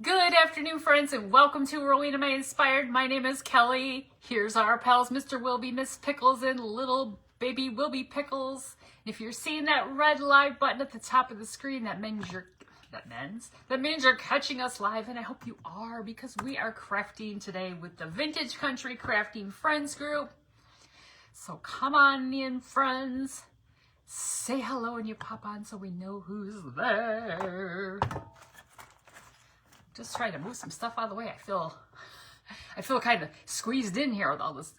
Good afternoon, friends, and welcome to Rowena May Inspired. My name is Kelly. Here's our pals, Mr. Wilby, Miss Pickles, and little baby Wilby Pickles. And if you're seeing that red live button at the top of the screen, that means you're catching us live, and I hope you are, because we are crafting today with the Vintage Country Crafting Friends group. So come on in, friends. Say hello and you pop on so we know who's there. Just trying to move some stuff out of the way. I feel kind of squeezed in here with all this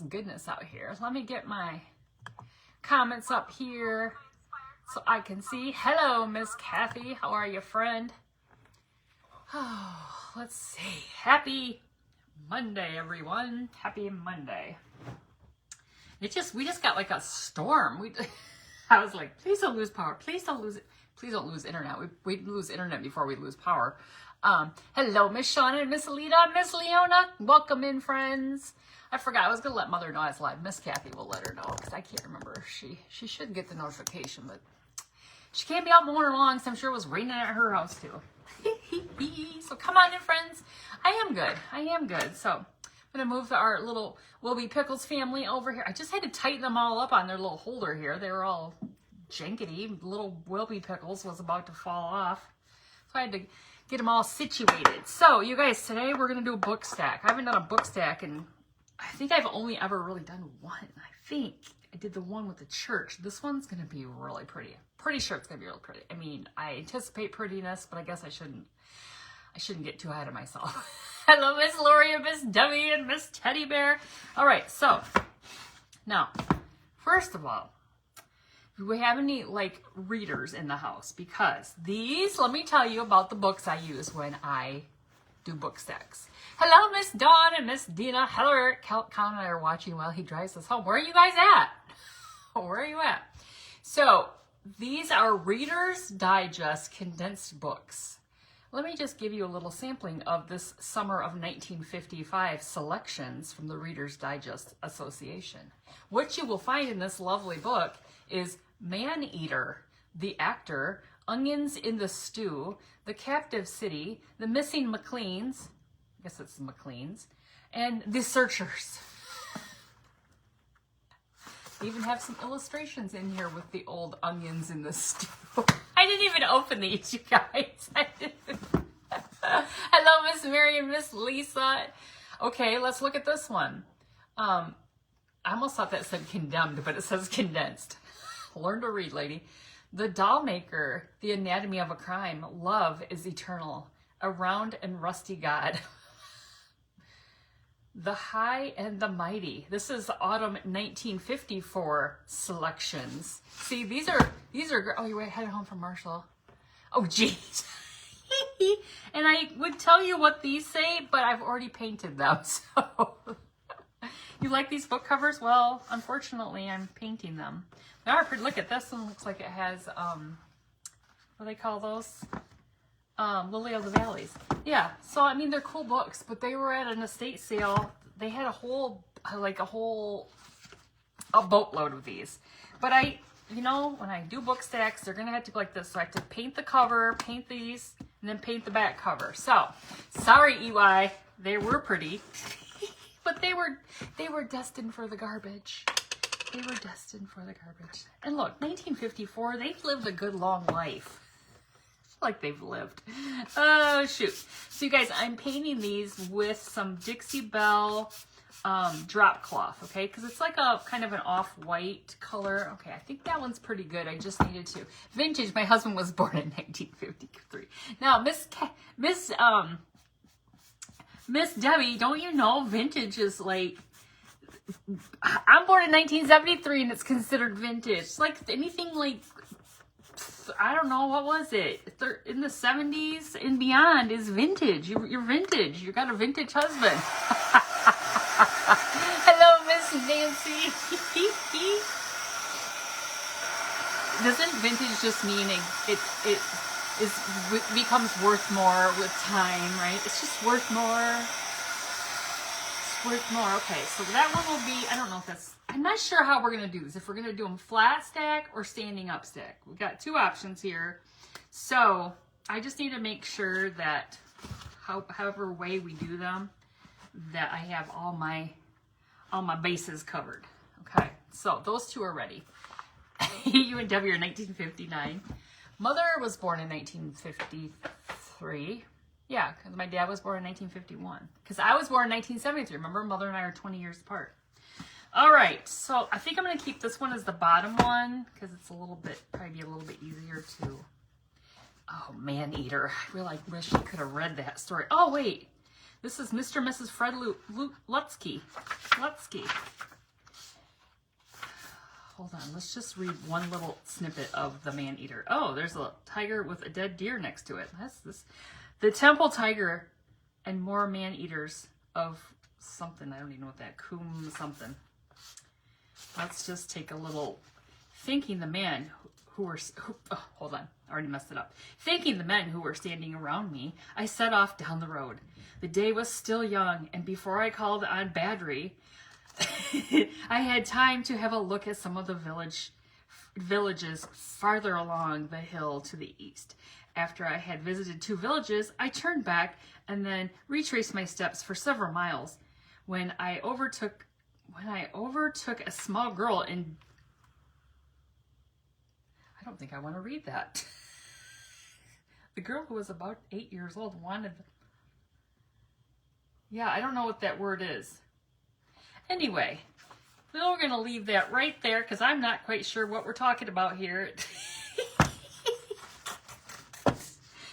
goodness out here. Let me get my comments up here so I can see. Hello, Miss Kathy. How are you, friend? Oh, let's see. Happy Monday, everyone. Happy Monday. We just got like a storm. I was like, please don't lose power. Please don't lose it. Please don't lose internet. We lose internet before we lose power. Hello, Miss Shauna and Miss Alita, Miss Leona. Welcome in, friends. I forgot. I was going to let Mother know I was live. Miss Kathy will let her know because I can't remember. She should get the notification, but she can't be out mowing her lawn because I'm sure it was raining at her house too. So come on in, friends. I am good. So I'm going to move our little Wilby Pickles family over here. I just had to tighten them all up on their little holder here. They were all jankety. Little Wilby Pickles was about to fall off. So I had to get them all situated. So you guys, today we're going to do a book stack. I haven't done a book stack, and I think I've only ever really done one. I think I did the one with the church. This one's going to be really pretty. Pretty sure it's going to be really pretty. I mean, I anticipate prettiness, but I guess I shouldn't get too ahead of myself. Hello, Miss Lori and Miss Debbie and Miss Teddy Bear. All right, so now, first of all, do we have any readers in the house? Because these, let me tell you about the books I use when I do book stacks. Hello, Miss Dawn and Miss Dina. Hello, Eric. Count and I are watching while he drives us home. Where are you guys at? Where are you at? So these are Reader's Digest condensed books. Let me just give you a little sampling of this summer of 1955 selections from the Reader's Digest Association. What you will find in this lovely book is Man-Eater, The Actor, Onions in the Stew, The Captive City, The Missing McLeans, I guess it's the McLeans, and The Searchers. They even have some illustrations in here with the old onions in the stew. I didn't even open these, you guys. Hello, Miss Mary and Miss Lisa. Okay, let's look at this one. I almost thought that said condemned, but it says condensed. Learn to read, lady. The Doll Maker, The Anatomy of a Crime, Love is Eternal, A Round and Rusty God. The High and the Mighty. This is autumn 1954 selections. See, these are, oh, you headed home from Marshall. Oh, geez. And I would tell you what these say, but I've already painted them, so. You like these book covers? Well, unfortunately, I'm painting them. They are pretty. Look at this one. Looks like it has, what do they call those? Lily of the Valleys. Yeah. So, I mean, they're cool books, but they were at an estate sale. They had a boatload of these. But when I do book stacks, they're going to have to be like this. So I have to paint the cover, paint these, and then paint the back cover. So, sorry, EY. They were pretty. But they were destined for the garbage. They were destined for the garbage. And look, 1954, they've lived a good long life. Like they've lived. Oh, shoot. So you guys, I'm painting these with some Dixie Belle drop cloth, okay? Because it's like a kind of an off-white color. Okay, I think that one's pretty good. I just needed to. Vintage, my husband was born in 1953. Now, Miss Debbie, don't you know vintage is like, I'm born in 1973 and it's considered vintage. Like anything like, I don't know, what was it? In the 70s and beyond is vintage. You're vintage. You got a vintage husband. Hello, Miss Nancy. Doesn't vintage just mean it becomes worth more with time, right? It's just worth more. It's worth more. Okay, so that one will be, I don't know if that's, I'm not sure how we're going to do this. If we're going to do them flat stack or standing up stack. We've got two options here. So I just need to make sure that however way we do them, that I have all my bases covered. Okay, so those two are ready. You and Debbie are 1959. Mother was born in 1953. Yeah, because my dad was born in 1951. Because I was born in 1973. Remember, Mother and I are 20 years apart. All right, so I think I'm going to keep this one as the bottom one because it's probably be a little bit easier to. Oh, man eater. I really wish I could have read that story. Oh, wait. This is Mr. and Mrs. Fred Lutsky. Hold on. Let's just read one little snippet of the man eater. Oh, there's a tiger with a dead deer next to it. That's this. The temple tiger and more man eaters of something. I don't even know what that. Coom something. Let's just take a little. Thanking the men who were. Hold on. I already messed it up. Thanking the men who were standing around me, I set off down the road. The day was still young, and before I called on Badri, I had time to have a look at some of the villages farther along the hill to the east. After I had visited 2 villages, I turned back and then retraced my steps for several miles. When I overtook a small girl in. I don't think I want to read that. The girl who was about 8 years old wanted. Yeah, I don't know what that word is. Anyway, we're going to leave that right there because I'm not quite sure what we're talking about here.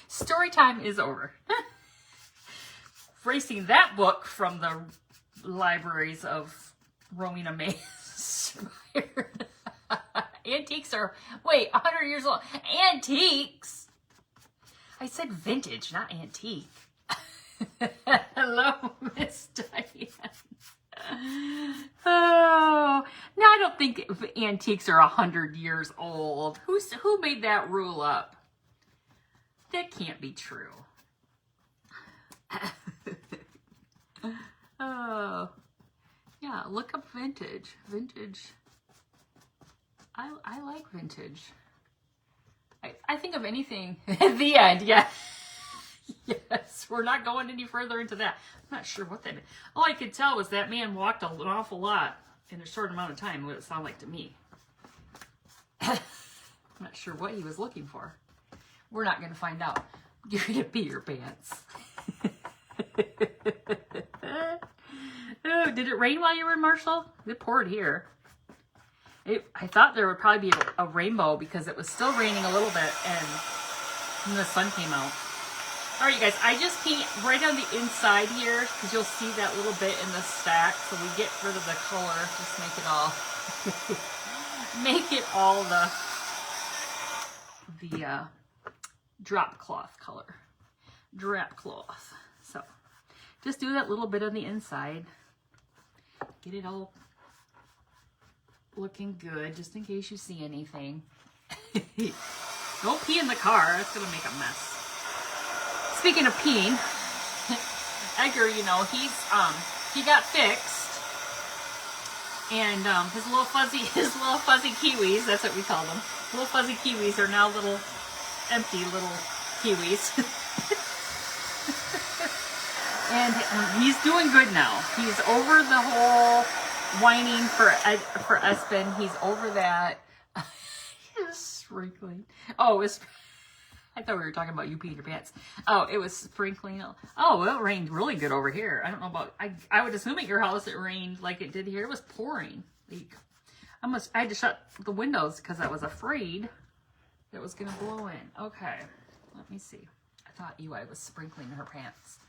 Story time is over. Erasing that book from the libraries of Rowena May. Antiques are, 100 years old. Antiques? I said vintage, not antique. Hello, Miss Diane. Oh, no, I don't think antiques are 100 years old. Who made that rule up? That can't be true. Oh, yeah, look up vintage. Vintage. I like vintage. I think of anything at the end, yeah. Yes, we're not going any further into that. I'm not sure what that meant. All I could tell was that man walked an awful lot in a short amount of time, what it sounded like to me. I'm not sure what he was looking for. We're not going to find out. You're going to pee your pants. Oh, did it rain while you were in Marshall? It poured here. I thought there would probably be a rainbow because it was still raining a little bit and the sun came out. All right, you guys, I just paint right on the inside here because you'll see that little bit in the stack. So we get rid of the color, just make it all, the drop cloth color. Drop cloth. So just do that little bit on the inside. Get it all looking good, just in case you see anything. Don't pee in the car. It's going to make a mess. Speaking of peeing, Edgar, you know, he got fixed, and his little fuzzy kiwis, that's what we call them. Little fuzzy kiwis are now little empty little kiwis. And he's doing good now. He's over the whole whining for Espen. He's over that. He's sprinkling. Oh, I thought we were talking about you peeing your pants. Oh, it was sprinkling. Oh, it rained really good over here. I don't know about, I would assume at your house it rained like it did here. It was pouring. I had to shut the windows because I was afraid that it was going to blow in. Okay, let me see. I thought I was sprinkling her pants.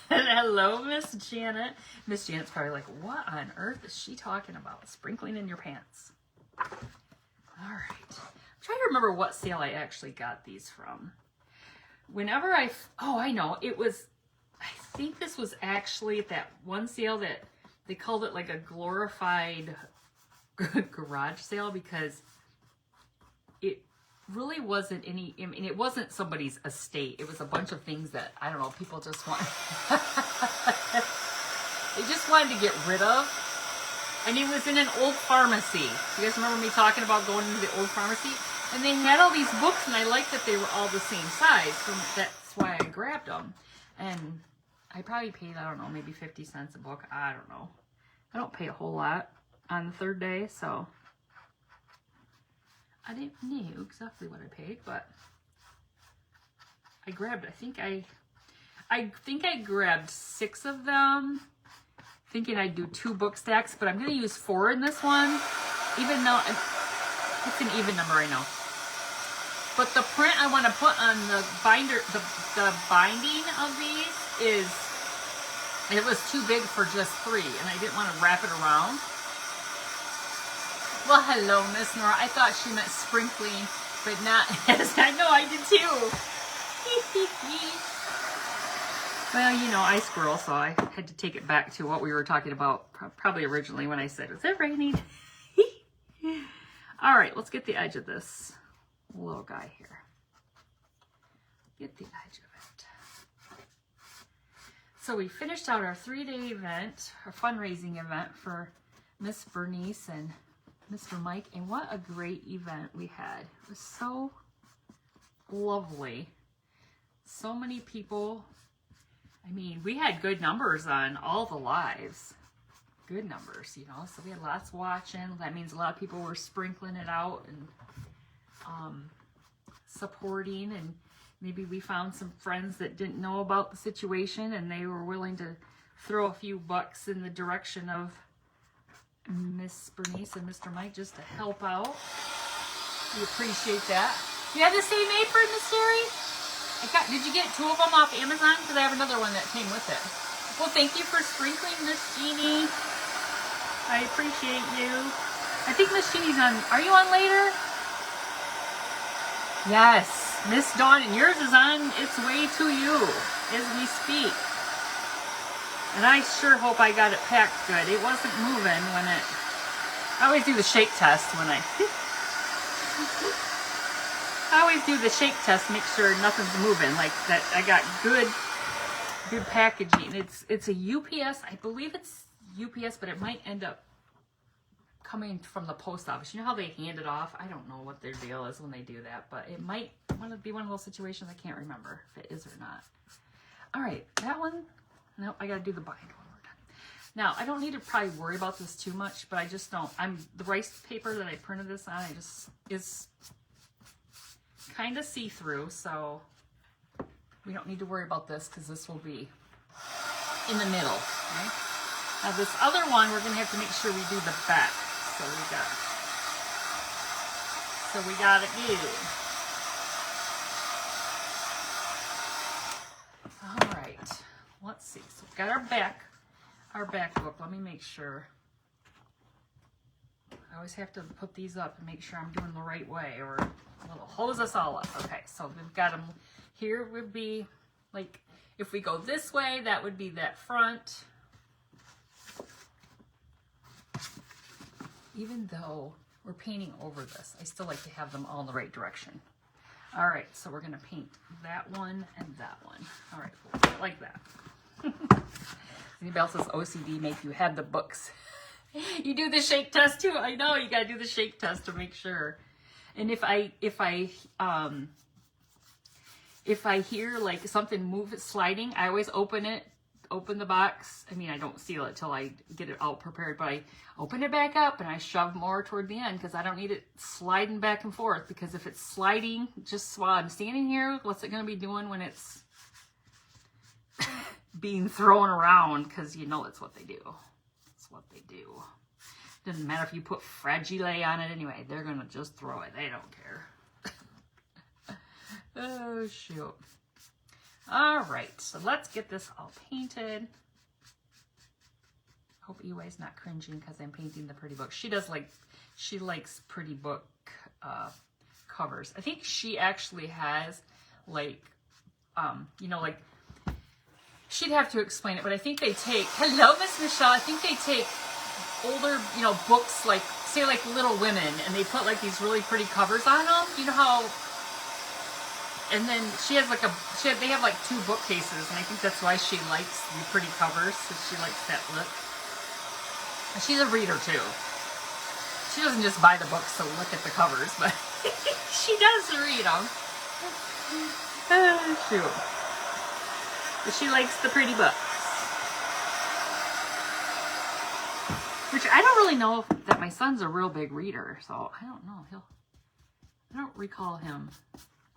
Hello, Miss Janet. Miss Janet's probably like, what on earth is she talking about? Sprinkling in your pants. All right. I'm trying to remember what sale I actually got these from. Whenever I know, it was, I think this was actually that one sale that they called it like a glorified garage sale because it really wasn't any, I mean, it wasn't somebody's estate. It was a bunch of things that, I don't know, people just want, they just wanted to get rid of. And it was in an old pharmacy. You guys remember me talking about going into the old pharmacy? And they had all these books, and I liked that they were all the same size, so that's why I grabbed them. And I probably paid, I don't know, maybe 50 cents a book. I don't know. I don't pay a whole lot on the third day, so I didn't know exactly what I paid, but I grabbed, I think I grabbed 6 of them, thinking I'd do 2 book stacks, but I'm going to use 4 in this one, even though it's an even number, I know. But the print I want to put on the binder, the binding of these is, it was too big for just 3, and I didn't want to wrap it around. Well, hello, Miss Nora. I thought she meant sprinkling, but not as I know I did too. Well, you know, I squirrel, so I had to take it back to what we were talking about probably originally when I said, is it raining? All right, let's get the edge of this little guy here. Get the edge of it. So we finished out our 3-day event, our fundraising event for Miss Bernice and Mr. Mike, and what a great event we had. It was so lovely. So many people. I mean, we had good numbers on all the lives. Good numbers, you know, so we had lots watching. That means a lot of people were sprinkling it out and supporting, and maybe we found some friends that didn't know about the situation and they were willing to throw a few bucks in the direction of Miss Bernice and Mr. Mike just to help out. We appreciate that. You have the same apron, Miss Sherry? Did you get 2 of them off Amazon? Because I have another one that came with it. Well, thank you for sprinkling, Miss Jeannie. I appreciate you. I think Miss Jeannie's on. Are you on later? Yes, Miss Dawn, and yours is on its way to you as we speak. And I sure hope I got it packed good. It wasn't moving when it... I always do the shake test when I always do the shake test, make sure nothing's moving. Like that, I got good packaging. It's a UPS. I believe it's UPS, but it might end up coming from the post office. You know how they hand it off? I don't know what their deal is when they do that, but it might want to be one of those situations. I can't remember if it is or not. All right, that one. Nope, I got to do the bind when we're done. Now, I don't need to probably worry about this too much, but I just don't. The rice paper that I printed this on, is kind of see-through, so we don't need to worry about this because this will be in the middle. Okay? Now, this other one, we're going to have to make sure we do the back. So we got it good. All right. Let's see. So we've got our back book. Let me make sure. I always have to put these up and make sure I'm doing the right way, or it'll hose us all up. Okay, so we've got them. Here would be, like, if we go this way, that would be that front. Even though we're painting over this, I still like to have them all in the right direction. All right, so we're going to paint that one and that one. All right, like that. Anybody else's OCD make you have the books? You do the shake test too. I know you got to do the shake test to make sure. And if I hear like something move, sliding, I always open the box. I mean, I don't seal it till I get it all prepared, but I open it back up and I shove more toward the end because I don't need it sliding back and forth, because if it's sliding just while I'm standing here, what's it going to be doing when it's being thrown around? Because you know it's what they do. It's what they do. Doesn't matter if you put Fragile on it anyway. They're going to just throw it. They don't care. Oh, shoot. All right, so let's get this all painted. Hope EY's not cringing because I'm painting the pretty book. She likes pretty book covers. I think she actually has like, like, she'd have to explain it, but I think they take, hello, Miss Michelle, I think they take older, books like, say like Little Women, and they put like these really pretty covers on them. You know how, and then she has like they have like 2 bookcases, and I think that's why she likes the pretty covers, because she likes that look. And she's a reader too. She doesn't just buy the books to look at the covers, but She does read them. Oh, shoot. But she likes the pretty books. Which I don't really know that my son's a real big reader, so I don't know. I don't recall him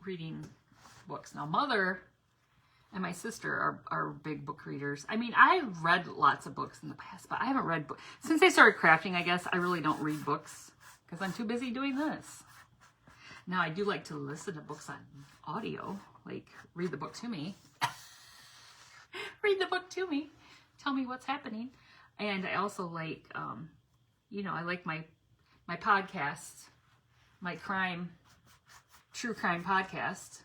reading books. Now, Mother and my sister are big book readers. I mean, I've read lots of books in the past, but I haven't read books. Since I started crafting, I guess, I really don't read books because I'm too busy doing this. Now, I do like to listen to books on audio, like read the book to me. Read the book to me. Tell me what's happening. And I also like, I like my podcast, my true crime podcast.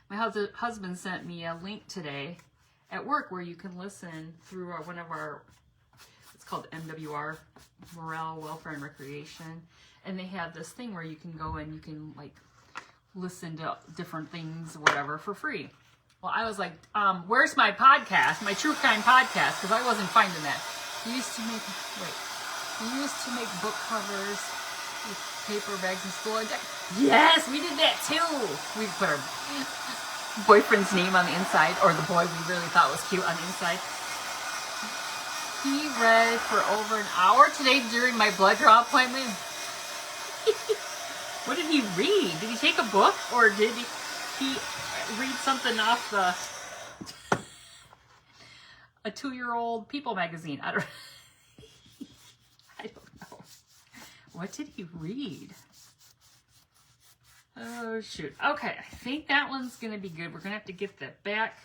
My husband sent me a link today at work where you can listen through one of our, it's called MWR, Morale, Welfare, and Recreation. And they have this thing where you can go and you can like listen to different things, whatever, for free. Well, I was like, where's my podcast, my true crime podcast? Because I wasn't finding that. He used to make book covers with paper bags and school. Yes, we did that too. We put our boyfriend's name on the inside, or the boy we really thought was cute on the inside. He read for over an hour today during my blood draw appointment. What did he read? Did he take a book, or did he read something off a 2-year-old People magazine? I don't know. What did he read? Oh, shoot. Okay, I think that one's going to be good. We're going to have to get the back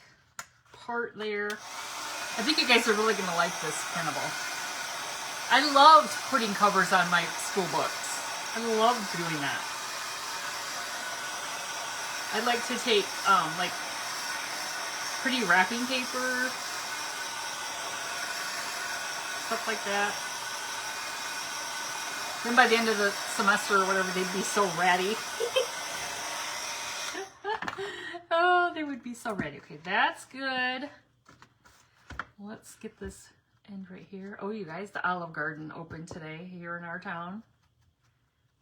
part there. I think you guys are really going to like this printable. I loved putting covers on my school books. I loved doing that. I'd like to take, like, pretty wrapping paper, stuff like that. Then by the end of the semester or whatever, they'd be so ratty. Oh, they would be so ratty. Okay, that's good. Let's get this end right here. Oh, you guys, the Olive Garden opened today here in our town.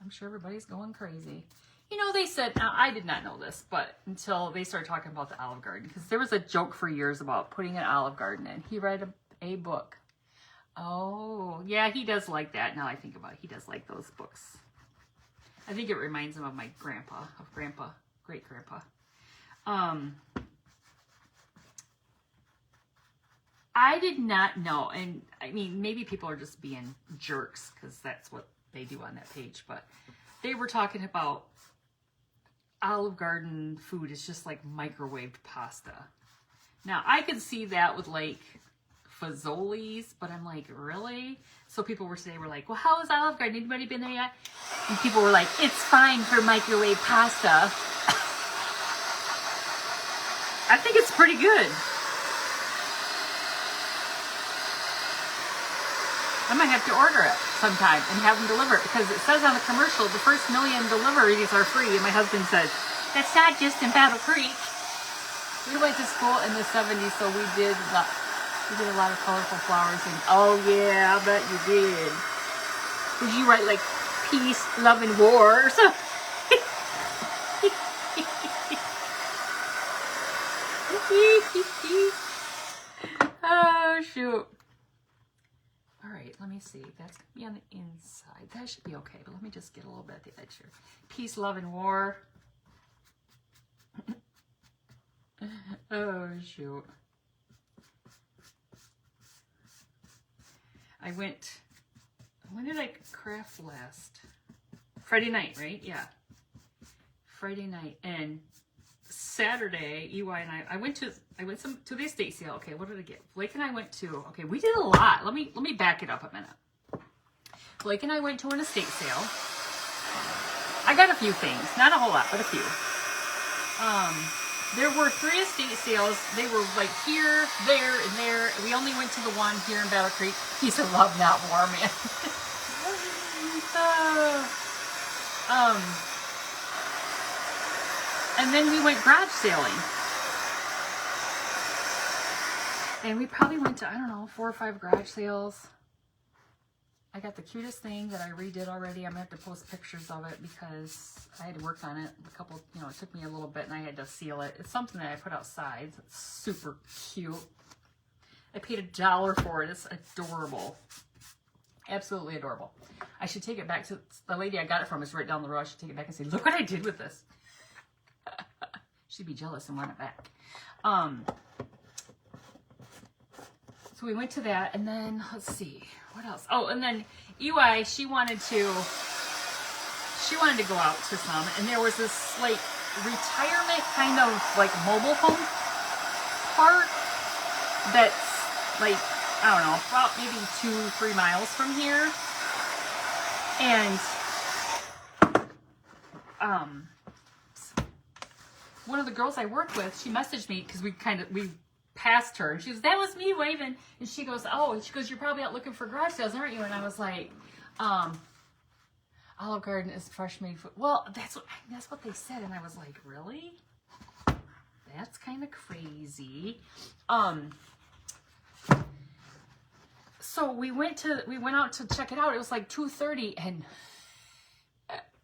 I'm sure everybody's going crazy. You know, they said, now I did not know this, but until they started talking about the Olive Garden, because there was a joke for years about putting an Olive Garden in. He read a book. Oh, yeah, he does like that. Now I think about it, he does like those books. I think it reminds him of my great grandpa. I did not know, and I mean, maybe people are just being jerks because that's what they do on that page, but they were talking about Olive Garden food is just like microwaved pasta. Now, I could see that with like Fazoli's, but I'm like, really? So people were like, well, how is Olive Garden? Anybody been there yet? And people were like, it's fine for microwave pasta. I think it's pretty good. I might have to order it sometime and have them deliver it, because it says on the commercial the first 1 million deliveries are free, and my husband says, that's not just in Battle Creek. We went to school in the 70s, so we did a lot of colorful flowers, and oh yeah, I bet you did. Did you write like peace, love, and war or something? Oh, shoot. All right, let me see. That's going to be on the inside. That should be okay, but let me just get a little bit at the edge here. Peace, love, and war. Oh, shoot. When did I craft last? Friday night, right? Yeah. Friday night. And Saturday, EY and I went to the estate sale. Okay, what did I get? Blake and I went to, okay, we did a lot. Let me back it up a minute. Blake and I went to an estate sale. I got a few things. Not a whole lot, but a few. There were 3 estate sales. They were like here, there, and there. We only went to the one here in Battle Creek. Peace and love, not war, man. And then we went garage sailing. And we probably went to, I don't know, 4 or 5 garage sales. I got the cutest thing that I redid already. I'm going to have to post pictures of it because I had to work on it a couple, you know, it took me a little bit and I had to seal it. It's something that I put outside. It's super cute. I paid $1 for it. It's adorable. Absolutely adorable. I should take it back to the lady I got it from is right down the road. I should take it back and say, look what I did with this. She'd be jealous and want it back. So we went to that, and then let's see what else. Oh, and then EY, she wanted to go out to some, and there was this like retirement kind of like mobile home park that's like, I don't know, about maybe 2-3 miles from here. And one of the girls I work with, she messaged me because we passed her, and she goes, that was me waving, and she goes, oh, and she goes, you're probably out looking for garage sales, aren't you? And I was like, Olive Garden is fresh made food. Well, that's what they said, and I was like, really? That's kind of crazy. So we went out to check it out. It was like 2:30, and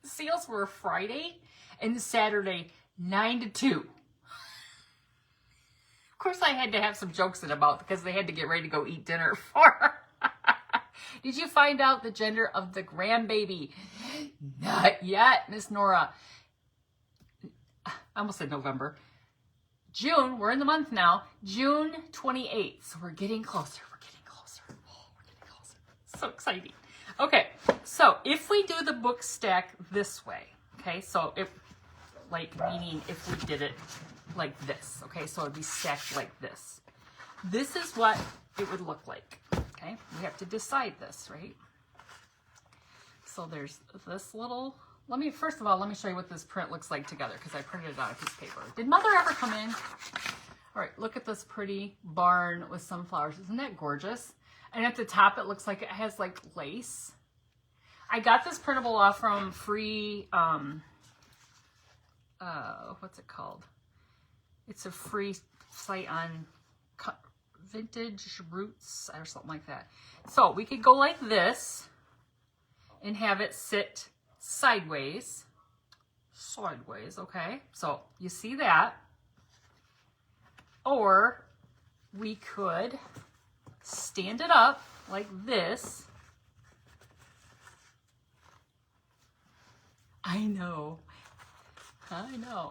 sales were Friday and Saturday 9 to 2. Of course, I had to have some jokes in about because they had to get ready to go eat dinner for her. Did you find out the gender of the grandbaby? Not yet, Miss Nora. I almost said November. June, we're in the month now. June 28th. So we're getting closer. We're getting closer. Oh, we're getting closer. So exciting. Okay, so if we do the book stack this way, okay, so if, like, meaning if we did it like this, okay, so it'd be stacked like this. This is what it would look like, okay? We have to decide this, right? So there's this little, first of all, let me show you what this print looks like together because I printed it on a piece of paper. Did Mother ever come in? All right, look at this pretty barn with sunflowers. Isn't that gorgeous? And at the top, it looks like it has like lace. I got this printable off from free, what's it called? It's a free site on Vintage Roots or something like that. So we could go like this and have it sit sideways. Sideways, okay? So you see that. Or we could stand it up like this. I know.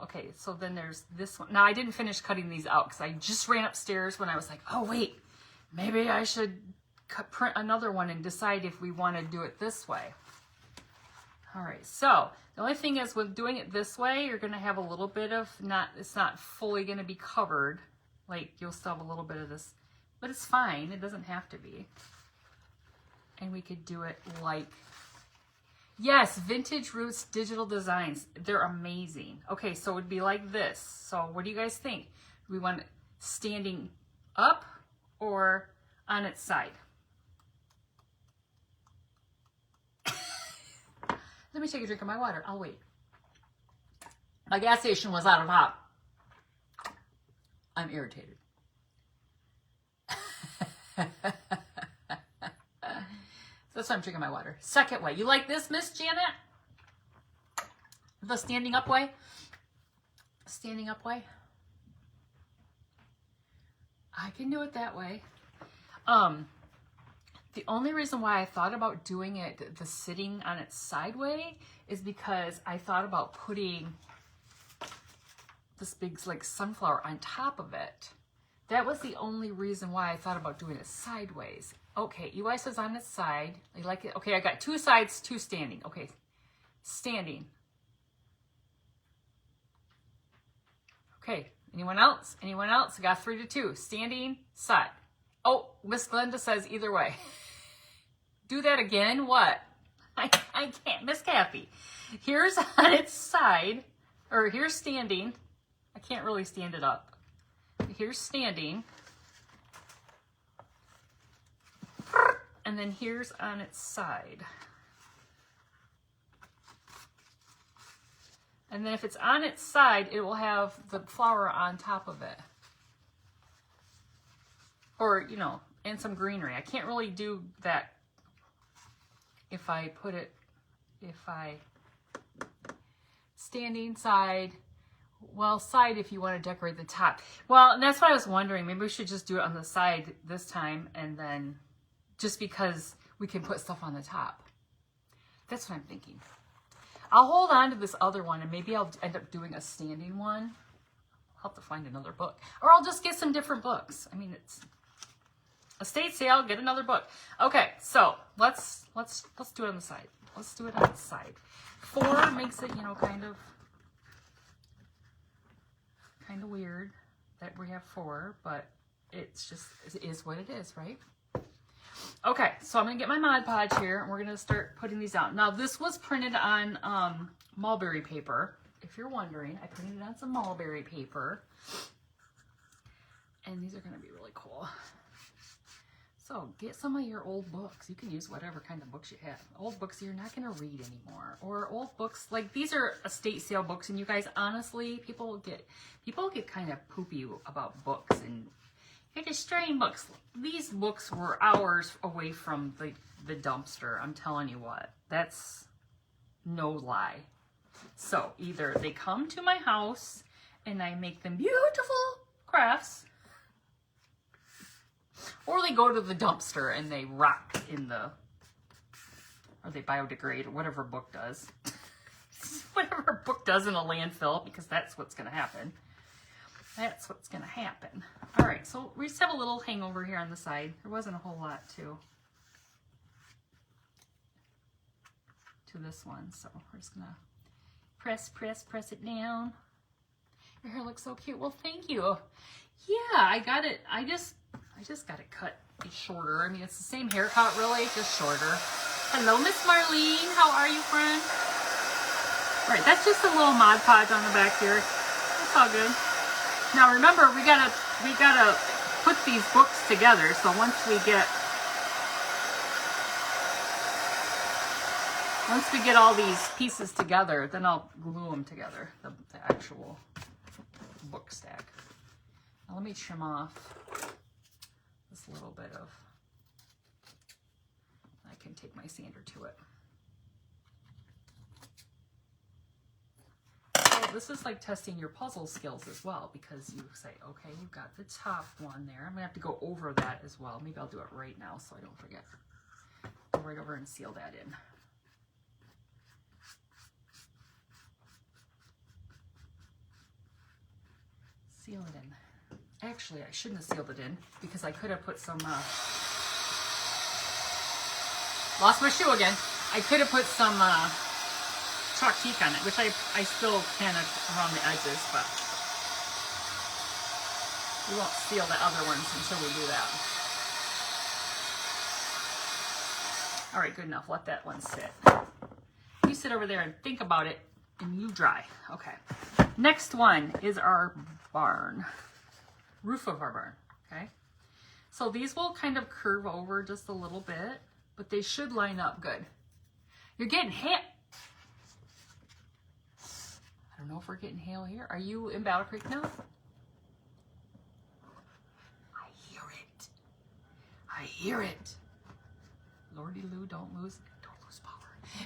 Okay, so then there's this one. Now, I didn't finish cutting these out because I just ran upstairs when I was like, oh, wait, maybe I should print another one and decide if we want to do it this way. All right, so the only thing is with doing it this way, you're going to have a little bit of, it's not fully going to be covered. Like, you'll still have a little bit of this, but it's fine. It doesn't have to be. And we could do it like, yes, Vintage Roots Digital Designs. They're amazing. Okay, so it would be like this. So what do you guys think? Do we want it standing up or on its side? Let me take a drink of my water. I'll wait. My gas station was out of hot. I'm irritated. That's why I'm drinking my water. Second way. You like this, Miss Janet? The standing up way? Standing up way? I can do it that way. The only reason why I thought about doing it the sitting on its side way is because I thought about putting this big like sunflower on top of it. That was the only reason why I thought about doing it sideways. Okay, EY says on its side. I like it. Okay, I got 2 sides, 2 standing. Okay, standing. Okay, anyone else? Anyone else? I got 3 to 2. Standing, side. Oh, Miss Glenda says either way. Do that again? What? I can't. Miss Kathy. Here's on its side, or here's standing. I can't really stand it up. Here's standing. And then here's on its side. And then if it's on its side, it will have the flower on top of it. Or, you know, and some greenery. I can't really do that if I put it, if I standing side, well, side if you want to decorate the top. Well, and that's what I was wondering. Maybe we should just do it on the side this time, and then just because we can put stuff on the top. That's what I'm thinking. I'll hold on to this other one, and maybe I'll end up doing a standing one. I'll have to find another book, or I'll just get some different books. I mean, it's estate sale. Get another book. Okay, so let's do it on the side. Let's do it on the side. 4 makes it, you know, kind of weird that we have 4, but it's just, it is what it is, right? Okay, so I'm going to get my Mod Podge here, and we're going to start putting these out. Now, this was printed on mulberry paper. If you're wondering, I printed it on some mulberry paper. And these are going to be really cool. So, get some of your old books. You can use whatever kind of books you have. Old books you're not going to read anymore. Or old books, like these are estate sale books, and you guys, honestly, people get kind of poopy about books, and you're destroying books. These books were hours away from the dumpster. I'm telling you what. That's no lie. So either they come to my house and I make them beautiful crafts, or they go to the dumpster and they rot in the, or they biodegrade, or whatever a book does. Whatever a book does in a landfill, because that's what's going to happen. That's what's going to happen. All right, so we just have a little hangover here on the side. There wasn't a whole lot to this one, so we're just going to press it down. Your hair looks so cute. Well, thank you. Yeah, I got it. I just got it cut shorter. I mean, it's the same haircut, really, just shorter. Hello, Miss Marlene. How are you, friend? All right, that's just a little Mod Podge on the back here. It's all good. Now remember, we gotta put these books together. So once we get all these pieces together, then I'll glue them together, the actual book stack. Now let me trim off this little bit of, I can take my sander to it. So this is like testing your puzzle skills as well, because you say, okay, you've got the top one there. I'm gonna have to go over that as well. Maybe I'll do it right now so I don't forget. Go right over and seal that in. Seal it in. Actually, I shouldn't have sealed it in, because I could have put some, lost my shoe again. I could have put some chalk teak on it, which I still can around the edges, but we won't seal the other ones until we do that. All right, good enough. Let that one sit. You sit over there and think about it, and you dry. Okay. Next one is our barn, roof of our barn, okay? So these will kind of curve over just a little bit, but they should line up good. You're getting hail. I don't know if we're getting hail here. Are you in Battle Creek now? I hear it. I hear it. Lordy Lou, don't lose power.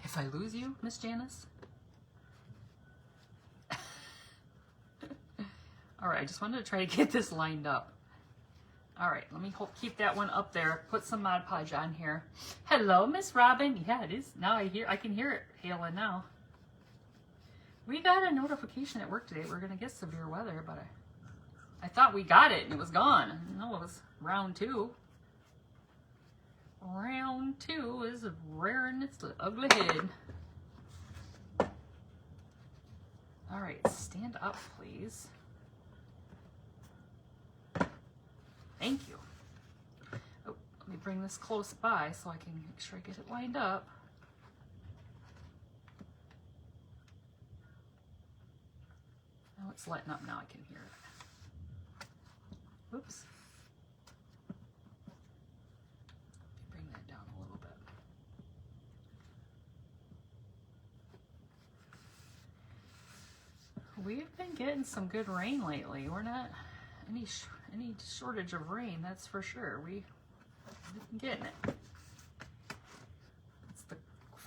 If I lose you, Miss Janice. All right, I just wanted to try to get this lined up. All right, let me keep that one up there. Put some Mod Podge on here. Hello, Miss Robin. Yeah, it is. Now I can hear it hailing now. We got a notification at work today. We're gonna get severe weather, but I thought we got it and it was gone. No, it was round 2. Round 2 is rearing its ugly head. All right, stand up, please. Thank you. Oh, let me bring this close by so I can make sure I get it lined up. Oh, it's letting up now. I can hear it. Oops. Bring that down a little bit. We've been getting some good rain lately. We're not any shortage of rain, that's for sure. We've been getting it.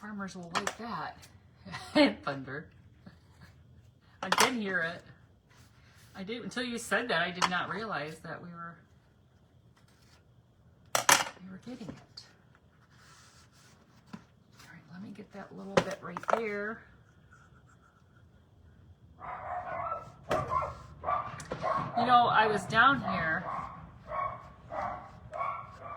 farmers will like that. And thunder. I did hear it. I did, until you said that, I did not realize that we were getting it. All right, let me get that little bit right there. You know, I was down here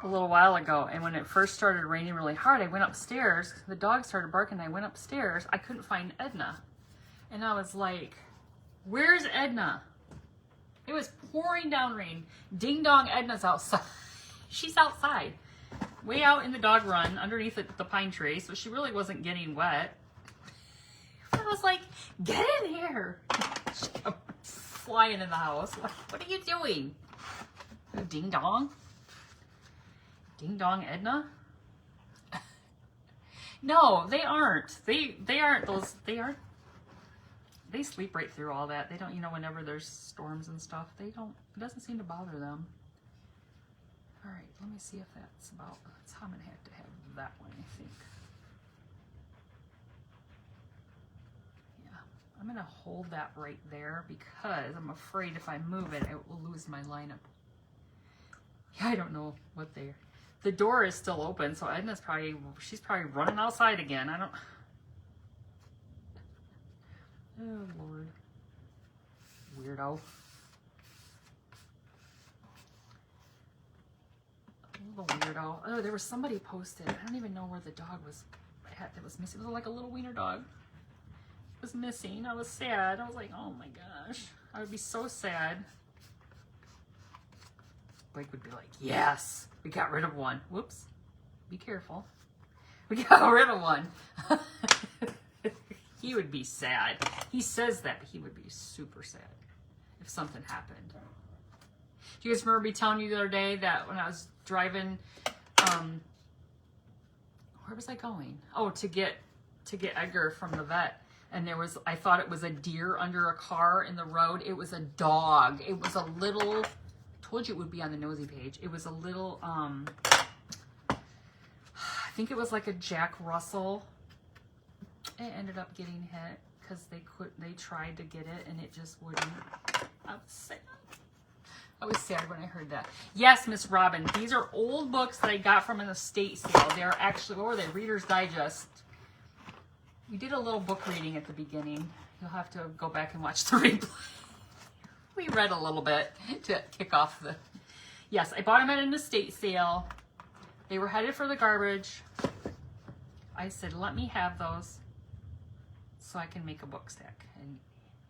a little while ago, and when it first started raining really hard, I went upstairs. The dog started barking. I went upstairs. I couldn't find Edna. And I was like, where's Edna? It was pouring down rain. Ding dong, Edna's outside. She's outside. Way out in the dog run underneath the pine tree, so she really wasn't getting wet. I was like, get in here. She came flying in the house. What are you doing? Ding dong? Ding dong, Edna? No, they aren't. They aren't those. They sleep right through all that. They don't, you know, whenever there's storms and stuff, they don't, it doesn't seem to bother them. All right, let me see if that's about, that's how I'm going to have that one, I think. Yeah, I'm going to hold that right there because I'm afraid if I move it, I will lose my lineup. Yeah, I don't know what the door is still open, so Edna's she's probably running outside again. I don't, oh Lord, weirdo. A little weirdo. Oh, there was somebody posted. I don't even know where the dog was that was missing. It was like a little wiener dog. It was missing. I was sad. I was like, oh my gosh. I would be so sad. Blake would be like, yes, we got rid of one. Whoops. Be careful. We got rid of one. He would be sad. He says that, but he would be super sad if something happened. Do you guys remember me telling you the other day that when I was driving, where was I going? Oh, to get Edgar from the vet. And there was, I thought it was a deer under a car in the road. It was a dog. It was a little, told you it would be on the nosy page. It was a little, I think it was like a Jack Russell. It ended up getting hit because they tried to get it and it just wouldn't. I was sad when I heard that. Yes, Miss Robin, these are old books that I got from an estate sale. They are actually, what were they? Reader's Digest. We did a little book reading at the beginning. You'll have to go back and watch the replay. We read a little bit to kick off the... Yes, I bought them at an estate sale. They were headed for the garbage. I said, let me have those so I can make a book stack. And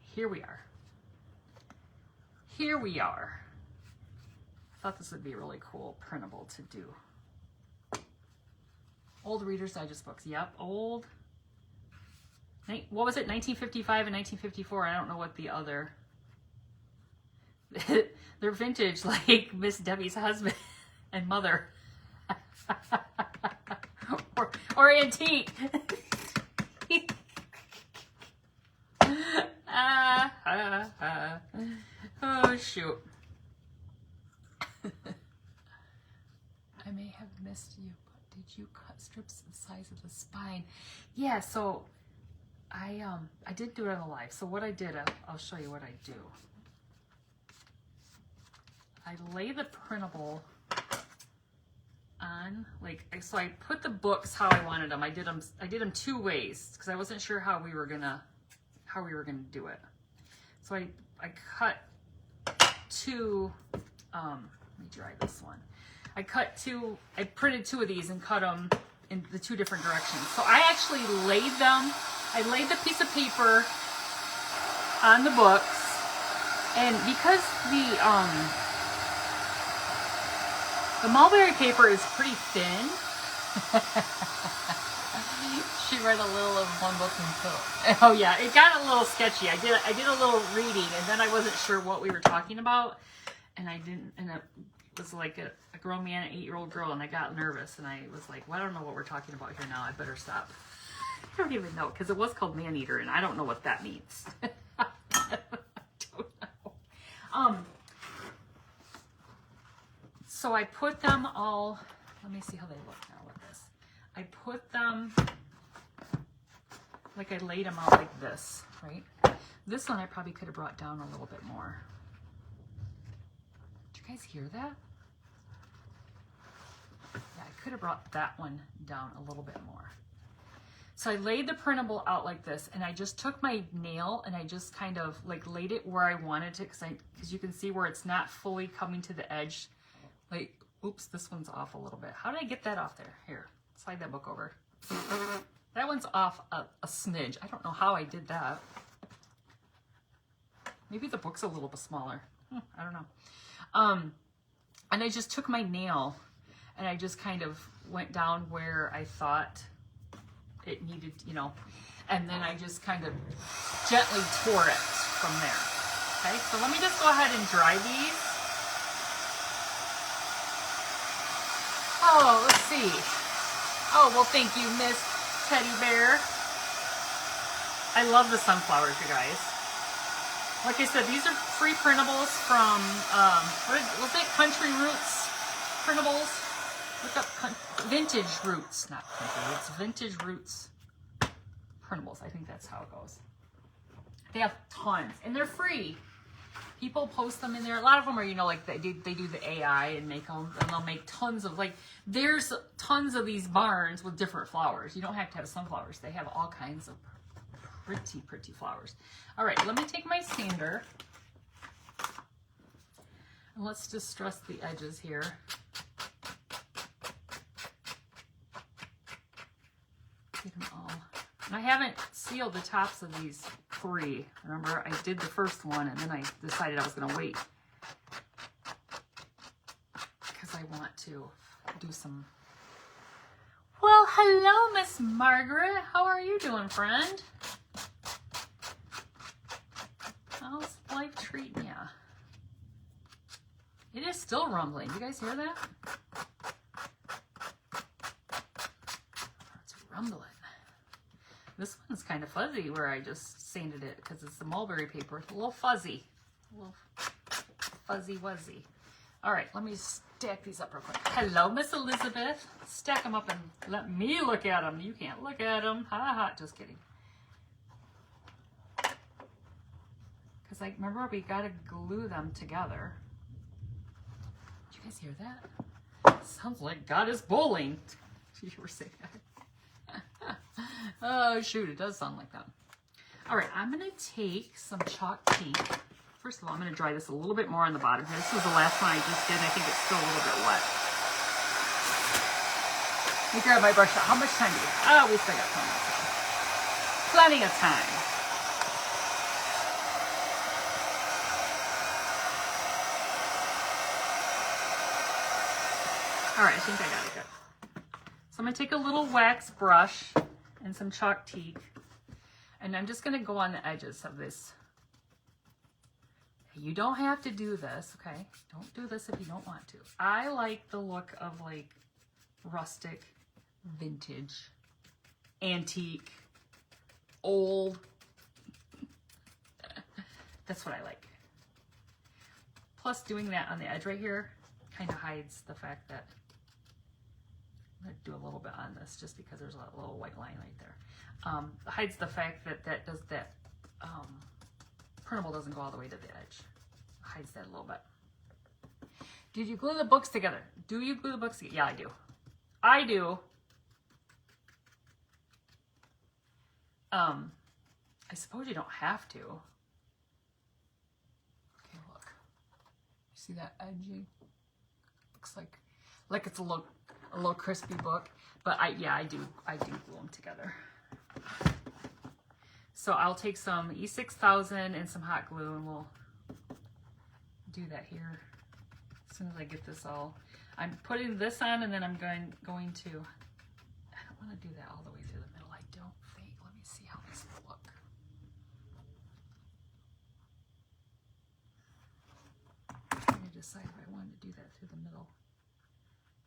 here we are. Here we are. I thought this would be really cool, printable to do. Old Reader's Digest books. Yep, old. What was it? 1955 and 1954. I don't know what the other. They're vintage, like Miss Debbie's husband and mother. or antique. Oh, shoot. I may have missed you, but did you cut strips the size of the spine? Yeah, so I did do it on the live. So what I did, I'll show you what I do. I lay the printable on, like, so I put the books how I wanted them. I did them two ways because I wasn't sure how we were gonna do it. So I cut two. Let me dry this one. I printed two of these and cut them in the two different directions. So I actually laid them. I laid the piece of paper on the books, and because the mulberry paper is pretty thin. She read a little of one book until. Oh yeah, it got a little sketchy. I did a little reading, and then I wasn't sure what we were talking about, and I didn't. And it was like a grown man, an 8-year-old girl, and I got nervous, and I was like, well, I don't know what we're talking about here now. I better stop. I don't even know, because it was called man-eater, and I don't know what that means. I don't know. So I put them all, let me see how they look now with this. I put them like I laid them out like this, right? This one I probably could have brought down a little bit more. Did you guys hear that? Yeah, I could have brought that one down a little bit more. So I laid the printable out like this, and I just took my nail and I just kind of like laid it where I wanted to, because you can see where it's not fully coming to the edge. Like, oops, this one's off a little bit. How did I get that off there? Here, slide that book over. That one's off a smidge. I don't know how I did that. Maybe the book's a little bit smaller. I don't know. And I just took my nail and I just kind of went down where I thought it needed, you know, and then I just kind of gently tore it from there. Okay, so let me just go ahead and dry these. Oh, let's see. Oh, well, thank you, Miss Teddy Bear. I love the sunflowers, you guys. Like I said, these are free printables from, was it Country Roots Printables? Look up Vintage Roots, not Country Roots, Vintage Roots Printables. I think that's how it goes. They have tons, and they're free. People post them in there. A lot of them are, you know, like they do the AI and make them, and they'll make tons of, like, there's tons of these barns with different flowers. You don't have to have sunflowers. They have all kinds of pretty, pretty flowers. All right, let me take my sander, and let's distress the edges here. Get them all. And I haven't sealed the tops of these 3. Remember, I did the first one and then I decided I was going to wait because I want to do some. Well, hello, Miss Margaret. How are you doing, friend? How's life treating ya? It is still rumbling. You guys hear that? It's rumbling. This one's kind of fuzzy where I just sanded it because it's the mulberry paper. It's a little fuzzy. A little fuzzy wuzzy. All right, let me stack these up real quick. Hello, Miss Elizabeth. Stack them up and let me look at them. You can't look at them. Ha ha. Just kidding. Because I remember we got to glue them together. Did you guys hear that? Sounds like God is bowling. You were saying that. Oh, shoot, it does sound like that. All right, I'm going to take some chalk paint. First of all, I'm going to dry this a little bit more on the bottom here. This was the last one I just did. I think it's still a little bit wet. Let me grab my brush out. How much time do we have? Oh, we still got plenty of time. Plenty of time. All right, I think I got it good. So I'm going to take a little wax brush and some chalk teak, and I'm just going to go on the edges of this. You don't have to do this, okay? Don't do this if you don't want to. I like the look of like rustic, vintage, antique, old. That's what I like. Plus, doing that on the edge right here kind of hides the fact that I'm going to do a little bit on this just because there's a little white line right there. Hides the fact that printable doesn't go all the way to the edge. Hides that a little bit. Did you glue the books together? Do you glue the books together? Yeah, I do. I do. I suppose you don't have to. Okay, look. You see that edging? Looks like it's a little crispy book, but I do glue them together. So I'll take some E6000 and some hot glue, and we'll do that here as soon as I get this all. I'm putting this on, and then I'm going to. I don't want to do that all the way through the middle. I don't think. Let me see how this will look. I'm trying to decide if I wanted to do that through the middle.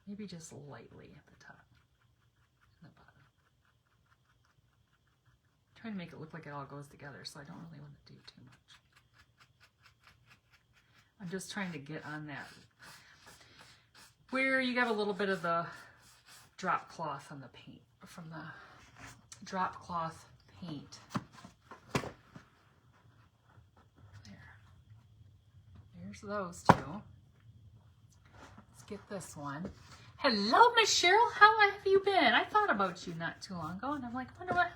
Maybe just lightly at the top and the bottom. I'm trying to make it look like it all goes together, so I don't really want to do too much. I'm just trying to get on that where you got a little bit of the drop cloth on the paint, from the drop cloth paint. There's those two. Let's get this one. Hello, Miss Cheryl. How have you been? I thought about you not too long ago, and I'm like, I wonder what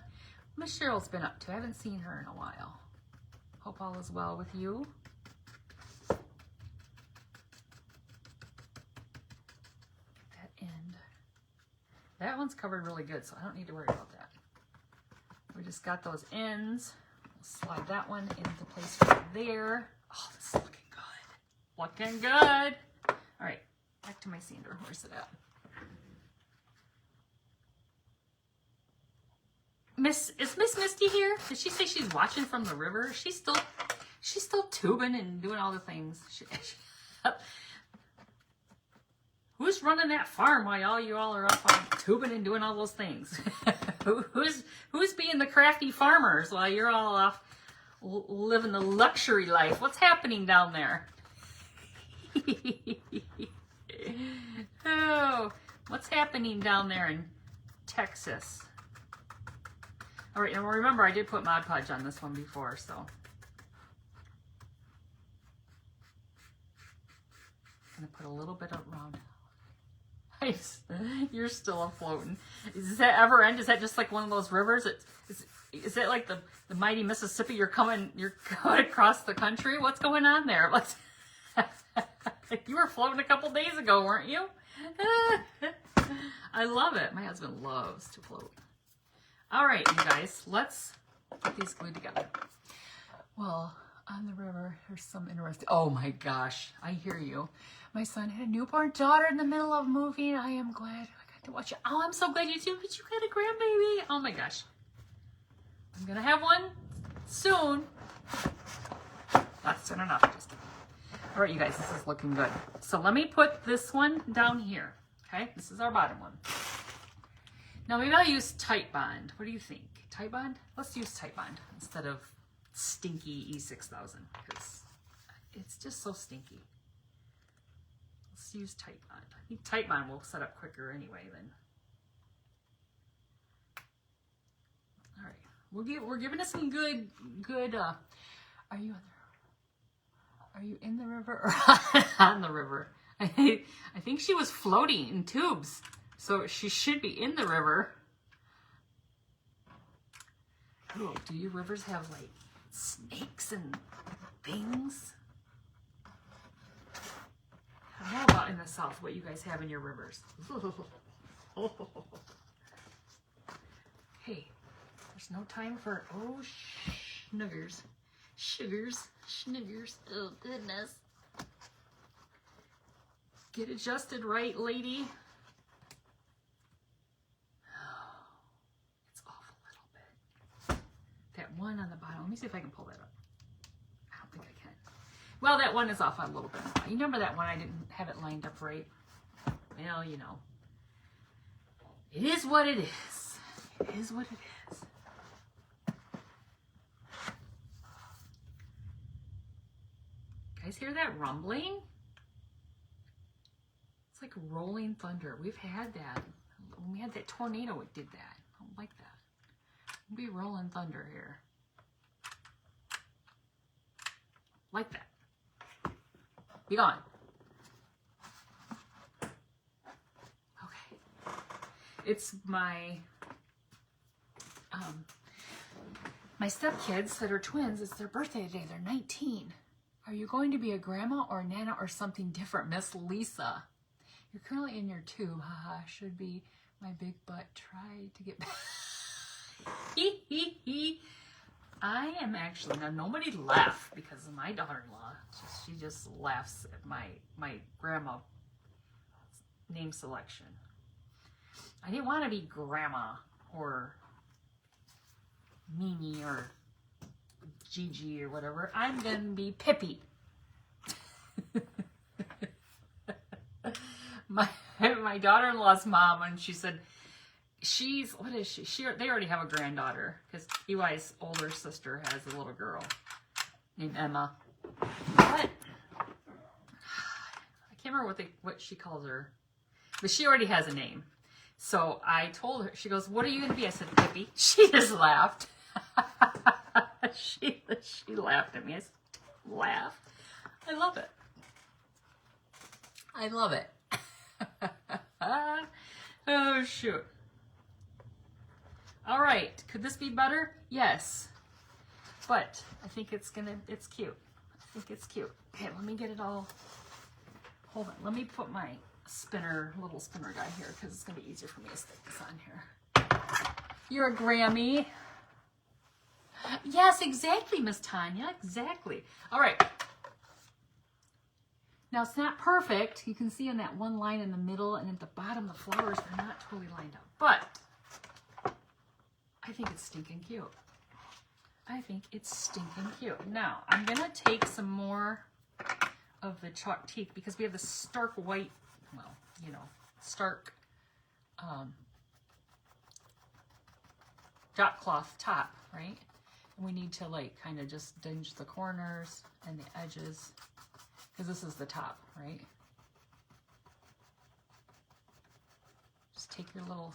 Miss Cheryl's been up to. I haven't seen her in a while. Hope all is well with you. Get that end. That one's covered really good, so I don't need to worry about that. We just got those ends. We'll slide that one into place right there. Oh, this is looking good. Looking good. All right, back to my sander. Where's it at? Is Miss Misty here? Did she say she's watching from the river? She's still tubing and doing all the things. Who's running that farm while you all are up on tubing and doing all those things? Who's being the crafty farmers while you're all off living the luxury life? What's happening down there? Oh, what's happening down there in Texas? All right, and remember I did put Mod Podge on this one before, so. I'm gonna put a little bit around. Nice. You're still afloating. Does that ever end? Is that just like one of those rivers? Is that like the mighty Mississippi? You're going across the country? What's going on there? You were floating a couple days ago, weren't you? I love it. My husband loves to float. All right, you guys, let's get these glued together. Well, on the river, there's some interesting. Oh my gosh, I hear you. My son had a newborn daughter in the middle of moving. I am glad I got to watch it. Oh, I'm so glad you too, because you got a grandbaby. Oh my gosh. I'm going to have one soon. Not soon enough. Just kidding. All right, you guys, this is looking good. So let me put this one down here. Okay, this is our bottom one. Now maybe I'll use Titebond. What do you think? Titebond? Let's use Titebond instead of stinky E6000 because it's just so stinky. Let's use Titebond. I think Titebond will set up quicker anyway then. All right, we're giving us some good. Are you in the river or on the river? I think she was floating in tubes. So she should be in the river. Oh, do your rivers have like snakes and things? I don't know about in the South what you guys have in your rivers. Hey, there's no time for, oh, schnuggers. Sugars, schniggers. Oh, goodness. Get adjusted right, lady. That one on the bottom. Let me see if I can pull that up. I don't think I can. Well, that one is off a little bit. You remember that one I didn't have it lined up right? Well, you know. It is what it is. It is what it is. Guys hear that rumbling? It's like rolling thunder. We've had that. When we had that tornado, it did that. I don't like that. Be rolling thunder here. Like that. Be gone. Okay. It's my stepkids that are twins. It's their birthday today. They're 19. Are you going to be a grandma or a nana or something different, Miss Lisa? You're currently in your tube. Haha, should be my big butt. Try to get back. I am actually, now nobody laughed because of my daughter-in-law. She just laughs at my grandma name selection. I didn't want to be grandma or Mimi or Gigi or whatever. I'm going to be Pippi. My daughter-in-law's mom, when she said, what is she? They already have a granddaughter because EY's older sister has a little girl named Emma. What? I can't remember what she calls her, but she already has a name. So I told her, she goes, what are you going to be? I said, Pippi. She just laughed. she laughed at me. I said, laugh. I love it. I love it. Oh, shoot. All right. Could this be better? Yes. But I think it's cute. I think it's cute. Okay, let me get it all. Hold on. Let me put my little spinner guy here because it's going to be easier for me to stick this on here. You're a Grammy. Yes, exactly, Miss Tanya. Exactly. All right. Now, it's not perfect. You can see in that one line in the middle and at the bottom, the flowers are not totally lined up. But I think it's stinking cute. I think it's stinking cute. Now, I'm going to take some more of the chalk teak because we have the stark white, well, you know, stark dot cloth top, right? And we need to like kind of just dinge the corners and the edges because this is the top, right? Just take your little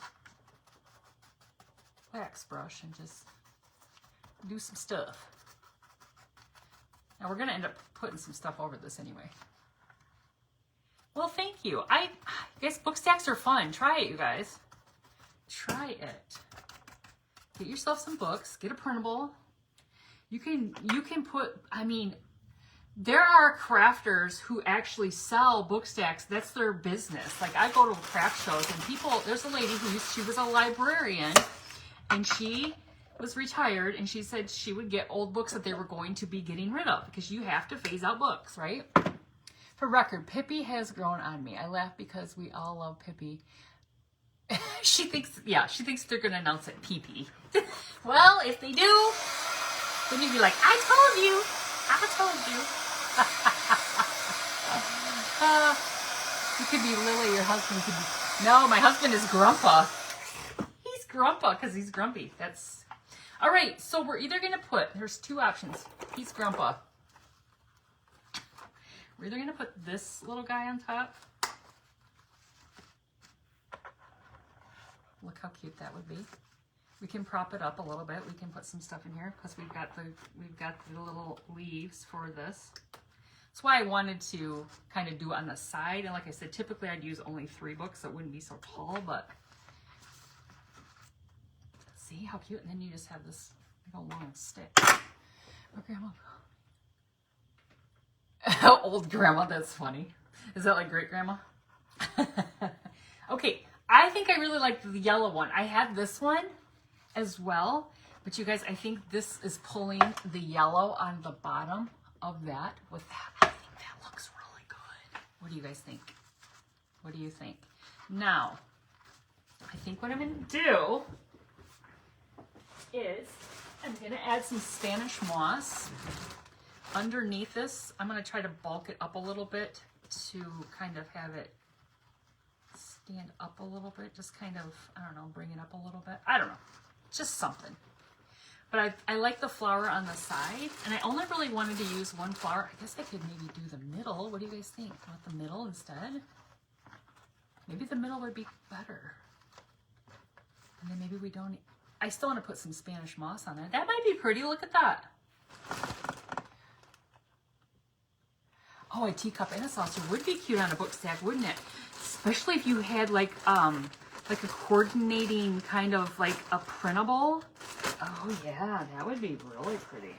wax brush and just do some stuff. Now we're going to end up putting some stuff over this anyway. Well, thank you. I guess book stacks are fun. Try it, you guys. Try it. Get yourself some books. Get a printable. You can put, I mean, there are crafters who actually sell book stacks. That's their business. Like I go to craft shows and people, there's a lady she was a librarian and she was retired and she said she would get old books that they were going to be getting rid of because you have to phase out books, right? For record, Pippi has grown on me. I laugh because we all love Pippi. She thinks they're going to announce it Pee-Pee. Well, if they do, then you'd be like, I told you. You could be Lily, your husband could be... No, my husband is Grumpa. He's Grumpa because he's grumpy. That's... All right, so we're either going to put... There's two options. He's Grumpa. We're either going to put this little guy on top. Look how cute that would be. We can prop it up a little bit. We can put some stuff in here because we've got the little leaves for this. That's why I wanted to kind of do it on the side. And like I said, typically I'd use only 3 books, so it wouldn't be so tall, but see how cute. And then you just have this long stick. Oh, Grandma. Old Grandma, that's funny. Is that like great grandma? Okay, I think I really like the yellow one. I had this one as well, but you guys, I think this is pulling the yellow on the bottom of that with that. I think that looks really good. What do you guys think? What do you think? Now, I think what I'm going to do is I'm going to add some Spanish moss underneath this. I'm going to try to bulk it up a little bit to kind of have it stand up a little bit. Just kind of, I don't know, bring it up a little bit. I don't know. Just something. But I like the flower on the side, and I only really wanted to use one flower. I guess I could maybe do the middle. What do you guys think? Want the middle instead? Maybe the middle would be better. And then maybe we don't... I still want to put some Spanish moss on it. That might be pretty. Look at that. Oh, a teacup and a saucer would be cute on a book stack, wouldn't it? Especially if you had like a coordinating kind of like a printable. Oh yeah, that would be really pretty.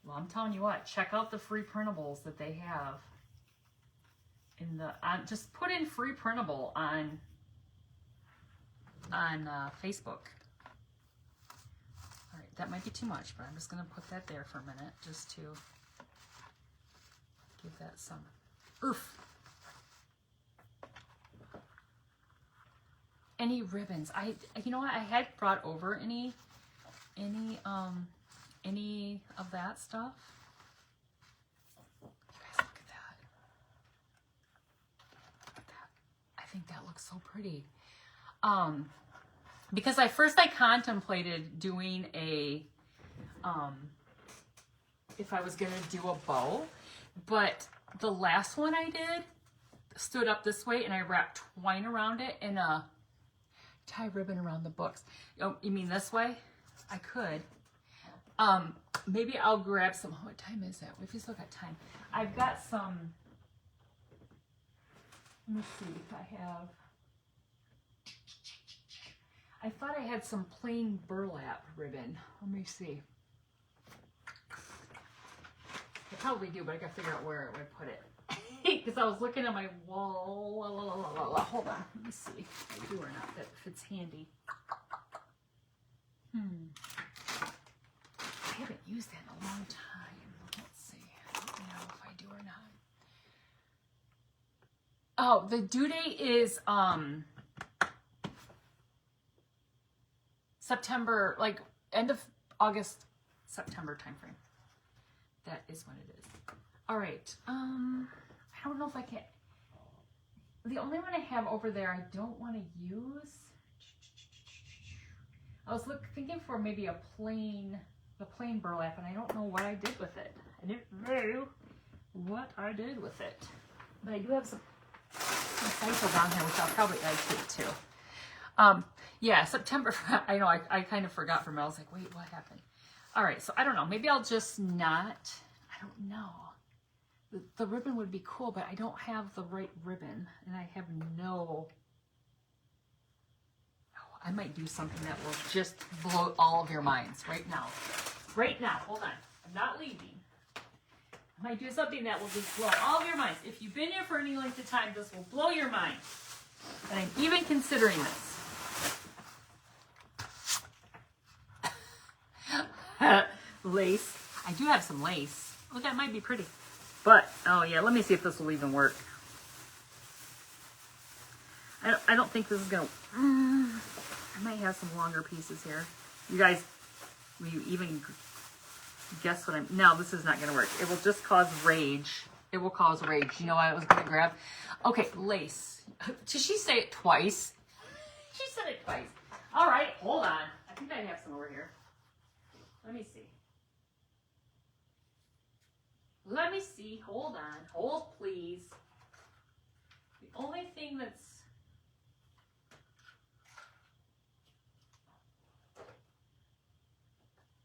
Well, I'm telling you what, check out the free printables that they have. In the just put in free printable on Facebook. All right, that might be too much, but I'm just gonna put that there for a minute just to give that some oof. Any ribbons? You know what? I had brought over any of that stuff. You guys, look at that. Look at that. I think that looks so pretty. Because I contemplated doing a if I was gonna do a bow, but the last one I did stood up this way and I wrapped twine around it and tie ribbon around the books. Oh, you mean this way? I could. Maybe I'll grab some. What time is it? We've still got time. I've got some. Let me see if I have. I thought I had some plain burlap ribbon. Let me see. I probably do, but I gotta figure out where I would put it. Because I was looking at my wall. Hold on. Let me see if I do or not. If it's handy. I haven't used that in a long time. Let's see. I don't know if I do or not. Oh, the due date is September, like end of August, September timeframe. That is when it is. All right. I don't know if I can. The only one I have over there I don't want to use. I was thinking for maybe the plain burlap, and I don't know what I did with it. I didn't know what I did with it. But I do have some stencils on here, which I'll probably add to it too. Yeah, September. I know, I kind of forgot for a minute. I was like, wait, what happened? All right, so I don't know. Maybe I'll just not. I don't know. The ribbon would be cool, but I don't have the right ribbon, and I have no. Oh, I might do something that will just blow all of your minds right now. Right now, hold on. I'm not leaving. I might do something that will just blow all of your minds. If you've been here for any length of time, this will blow your mind. And I'm even considering this. Lace. I do have some lace. Oh, that might be pretty. But, oh yeah, let me see if this will even work. I don't think this is going to... I might have some longer pieces here. You guys, will you even guess what I'm... No, this is not going to work. It will just cause rage. It will cause rage. You know what I was going to grab? Okay, lace. Did she say it twice? She said it twice. All right, hold on. I think I have some over here. Let me see. Let me see. Hold on. Hold, please. The only thing that's...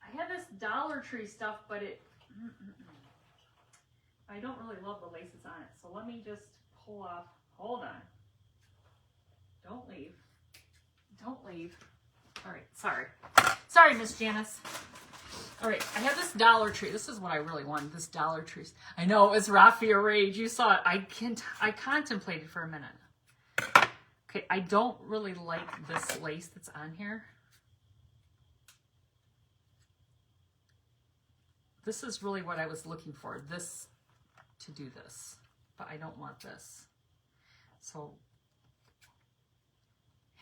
I have this Dollar Tree stuff, but it... I don't really love the laces on it. So let me just pull off. Hold on. Don't leave. Don't leave. All right. Sorry. Sorry, Miss Janice. All right, I have this Dollar Tree. This is what I really wanted, this Dollar Tree. I know, it's Raffia Rage. You saw it. I contemplated for a minute. Okay, I don't really like this lace that's on here. This is really what I was looking for, this, to do this. But I don't want this. So,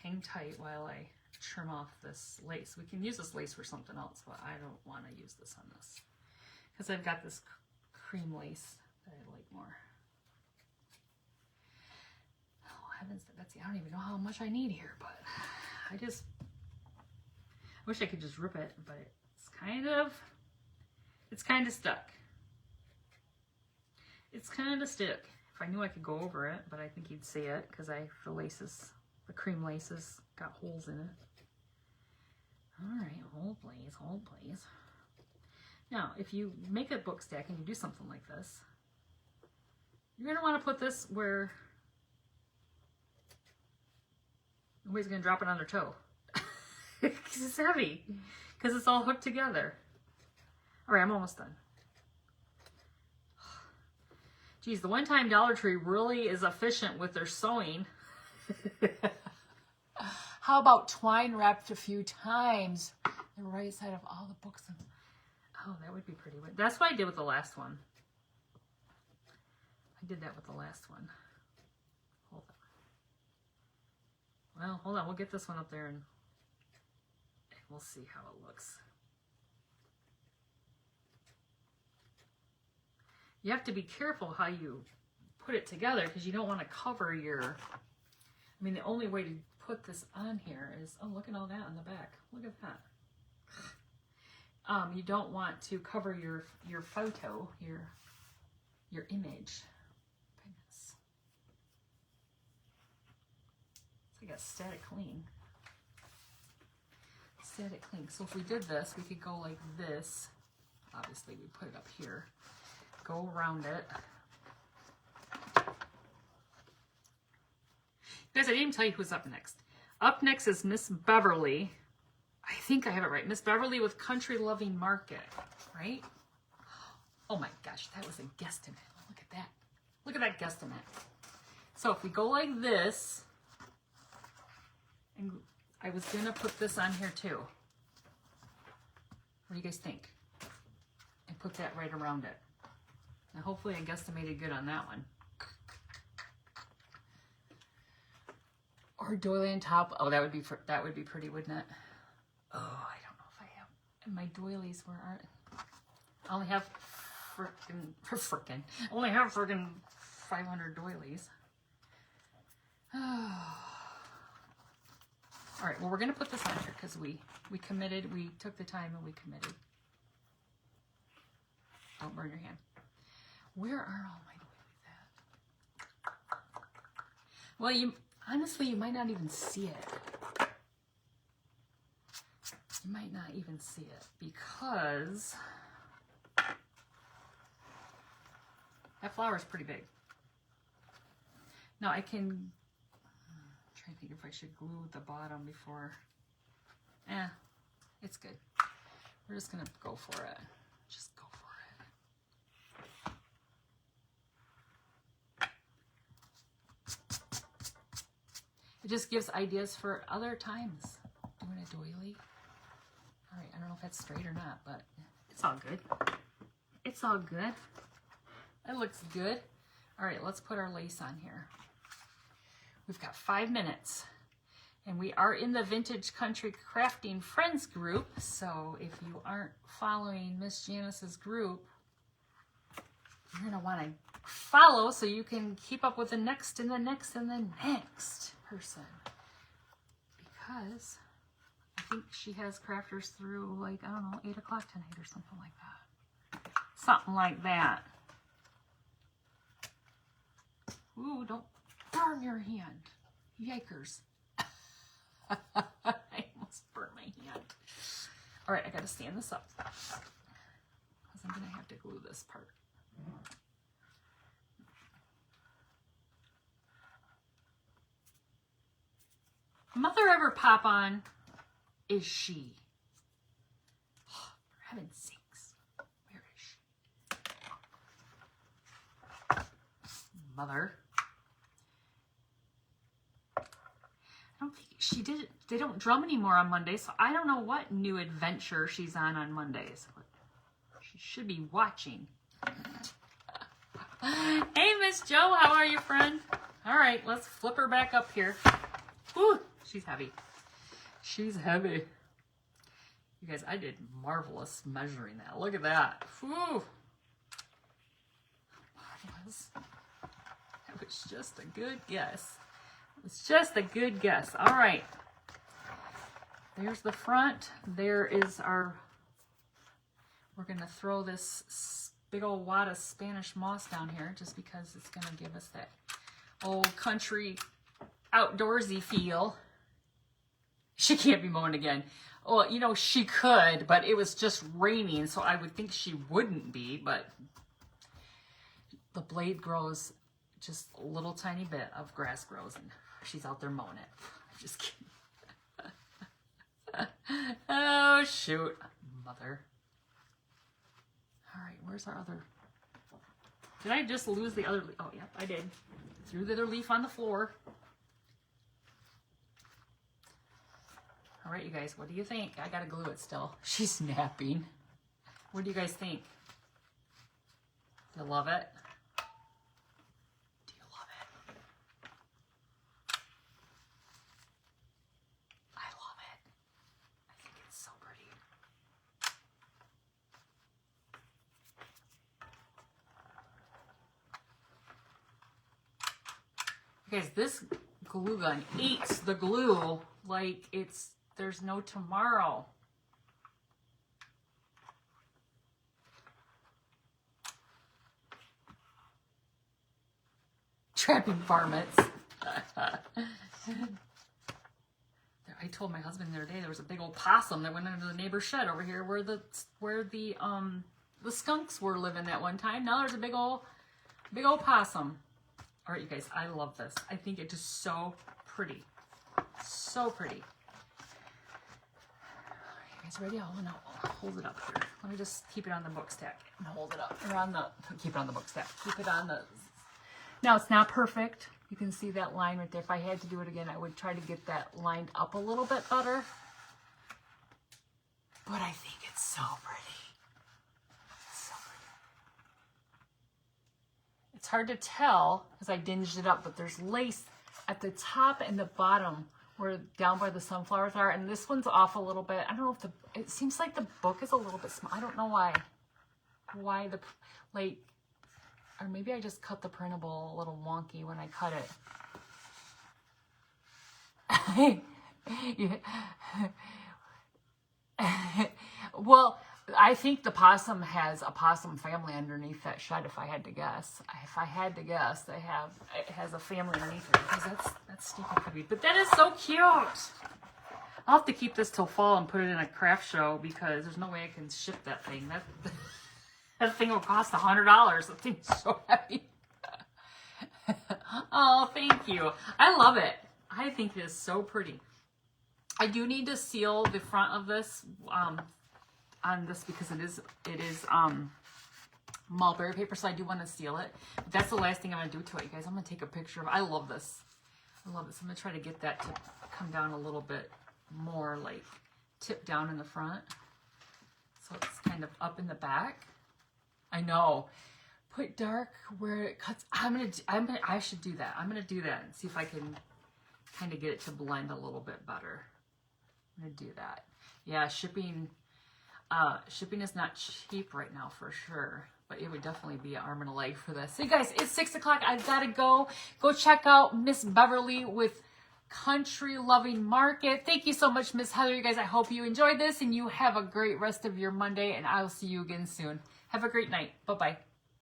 hang tight while I trim off this lace. We can use this lace for something else, but I don't want to use this on this because I've got this cream lace that I like more. Oh heavens, Betsy, I don't even know how much I need here, but I wish I could just rip it, but it's kind of stuck. It's kind of stuck. If I knew I could go over it, but I think you'd see it because the cream laces got holes in it. All right, hold please, hold please. Now, if you make a book stack and you do something like this, you're going to want to put this where nobody's going to drop it on their toe. Because it's heavy. Because it's all hooked together. All right, I'm almost done. Geez, the one-time Dollar Tree really is efficient with their sewing. How about twine wrapped a few times the right side of all the books? Oh, that would be pretty. That's what I did with the last one. I did that with the last one. Hold on. Well, hold on. We'll get this one up there and we'll see how it looks. You have to be careful how you put it together because you don't want to cover your... I mean, the only way to put this on here is... Oh, look at all that on the back. Look at that. You don't want to cover your photo, your image. Goodness. It's like a static clean. static cling. So if we did this, we could go like this. Obviously, we put it up here. Go around it. Guys, I didn't even tell you who's up next. Up next is Miss Beverly. I think I have it right. Miss Beverly with Country Loving Market, right? Oh my gosh, that was a guesstimate. Look at that. Look at that guesstimate. So if we go like this, and I was gonna put this on here too. What do you guys think? And put that right around it. Now hopefully I guesstimated good on that one. Or doily on top. Oh, that would be pretty, wouldn't it? Oh, I don't know if I have. And my doilies were aren't. I only have frickin'. I only have frickin' 500 doilies. All right. Well, we're gonna put this on here because we committed. We took the time and we committed. Don't burn your hand. Where are all my doilies at? Well, honestly, you might not even see it. You might not even see it because that flower is pretty big. Now I'm trying to think if I should glue the bottom before. It's good. We're just gonna go for it. Just go for it. It just gives ideas for other times. Doing a doily. All right, I don't know if that's straight or not, but it's all good. It's all good. It looks good. All right, let's put our lace on here. We've got 5 minutes. And we are in the Vintage Country Crafting Friends group. So if you aren't following Miss Janice's group, you're going to want to follow so you can keep up with the next and the next and the next person. Because I think she has crafters through, like, I don't know, 8 o'clock tonight or something like that. Something like that. Ooh, don't burn your hand. Yikers. I almost burned my hand. All right, I got to stand this up because I'm going to have to glue this part. Mother ever pop on? Is she? Oh, for heaven's sakes. Where is she? Mother. I don't think she did. They don't drum anymore on Mondays, so I don't know what new adventure she's on Mondays. But she should be watching. Hey, Miss Joe, how are you, friend? All right, let's flip her back up here. Whew, she's heavy. She's heavy. You guys, I did marvelous measuring that. Look at that. Whew. Marvelous. That was just a good guess. It's just a good guess. All right. There's the front. There is our, we're going to throw this big old wad of Spanish moss down here just because it's going to give us that old country outdoorsy feel. She can't be mowing again. Well, you know, she could, but it was just raining, so I would think she wouldn't be, but the blade grows just a little tiny bit of grass grows and she's out there mowing it. I'm just kidding. Oh, shoot. Mother. All right, where's our other? Did I just lose the other leaf? Oh, yeah, I did. Threw the other leaf on the floor. All right, you guys, what do you think? I gotta glue it still. She's napping. What do you guys think? Do you love it? Do you love it? I love it. I think it's so pretty. You guys, this glue gun eats the glue like there's no tomorrow. Trapping varmints. I I told my husband the other day there was a big old possum that went under the neighbor's shed over here where the skunks were living at one time. Now there's a big old possum. All right, you guys, I love this. I think it's just so pretty. So pretty. You guys ready? I'll hold it up here. Let me just keep it on the book stack and hold it up. Or keep it on the book stack. Keep it on the... Now, it's not perfect. You can see that line right there. If I had to do it again, I would try to get that lined up a little bit better. But I think it's so pretty. So pretty. It's hard to tell because I dinged it up, but there's lace at the top and the bottom where down where the sunflowers are. And this one's off a little bit. I don't know if it seems like the book is a little bit small. I don't know why. Why the, like, or maybe I just cut the printable a little wonky when I cut it. Well, I think the possum has a possum family underneath that shed, if I had to guess. If I had to guess, it has a family underneath it, because that's stinking pretty. But that is so cute. I'll have to keep this till fall and put it in a craft show, because there's no way I can ship that thing. That thing will cost $100. The thing's so heavy. Oh, thank you. I love it. I think it is so pretty. I do need to seal the front of this on this, because it is mulberry paper, so I do want to seal it. But that's the last thing I'm going to do to it, you guys. I'm going to take a picture of it. I love this. I love this. I'm going to try to get that to come down a little bit more, like tip down in the front. So it's kind of up in the back. I know. Put dark where it cuts. I should do that. I'm going to do that and see if I can kind of get it to blend a little bit better. I'm going to do that. Yeah, shipping is not cheap right now for sure, but it would definitely be an arm and a leg for this. So you guys, it's 6 o'clock. I've got to go. Go check out Miss Beverly with Country Loving Market. Thank you so much, Miss Heather. You guys, I hope you enjoyed this and you have a great rest of your Monday, and I'll see you again soon. Have a great night. Bye-bye.